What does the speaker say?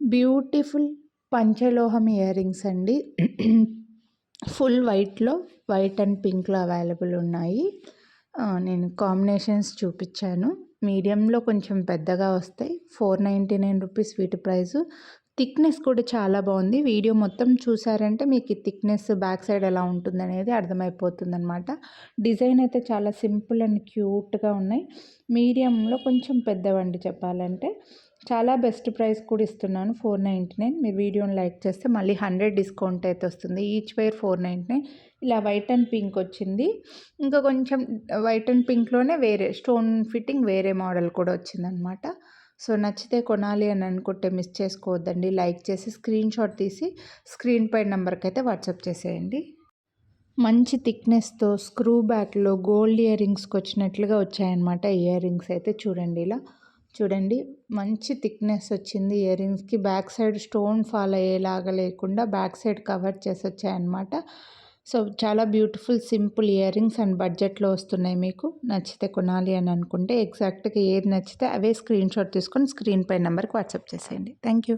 Beautiful పంచలోహం ear rings అండి. Full వైట్‌లో white and పింక్‌లో available ఉన్నాయి. నేను కాంబినేషన్స్ చూపిచ్చాను. మీడియంలో కొంచెం పెద్దగా వస్తాయి. ₹499 వీటి ప్రైసు. థిక్‌నెస్ కూడా చాలా బాగుంది. వీడియో మొత్తం చూసారంటే మీకు ఈ థిక్‌నెస్ బ్యాక్ సైడ్ ఎలా ఉంటుందనేది అర్థమైపోతుందనమాట. డిజైన్ అయితే చాలా సింపుల్ అండ్ క్యూట్‌గా ఉన్నాయి. మీడియంలో కొంచెం పెద్దవండి చెప్పాలంటే. చాలా బెస్ట్ ప్రైస్ కూడా ఇస్తున్నాను, $499. మీరు వీడియోని లైక్ చేస్తే మళ్ళీ 100 డిస్కౌంట్ అయితే వస్తుంది. Each where $499. ఇలా వైట్ అండ్ పింక్ వచ్చింది. ఇంకా కొంచెం వైట్ అండ్ పింక్‌లోనే వేరే స్టోన్ ఫిట్టింగ్ వేరే మోడల్ కూడా వచ్చిందనమాట. సో నచ్చితే కొనాలి అని అనుకుంటే మిస్ చేసుకోవద్దండి. లైక్ చేసి స్క్రీన్‌షాట్ తీసి స్క్రీన్ పై నెంబర్కి అయితే వాట్సాప్ చేసేయండి. మంచి థిక్‌నెస్‌తో స్క్రూ బ్యాక్‌లో గోల్డ్ ఇయర్ రింగ్స్‌కి వచ్చినట్లుగా వచ్చాయన్నమాట. ఇయర్ రింగ్స్ అయితే చూడండి ఇలా. చూడండి మంచి థిక్‌నెస్ వచ్చింది ఇయర్ రింగ్స్‌కి. బ్యాక్ సైడ్ స్టోన్ ఫాల్ అయ్యేలాగా లేకుండా బ్యాక్ సైడ్ కవర్ చేసి వచ్చాయన్నమాట. సో చాలా beautiful simple earrings and బడ్జెట్‌లో వస్తున్నాయి మీకు. నచ్చితే కొనాలి అని అనుకుంటే ఎగ్జాక్ట్‌గా ఏది నచ్చితే అవే స్క్రీన్‌షాట్ తీసుకొని స్క్రీన్ పై నెంబర్కి వాట్సాప్ చేసేయండి. Thank you.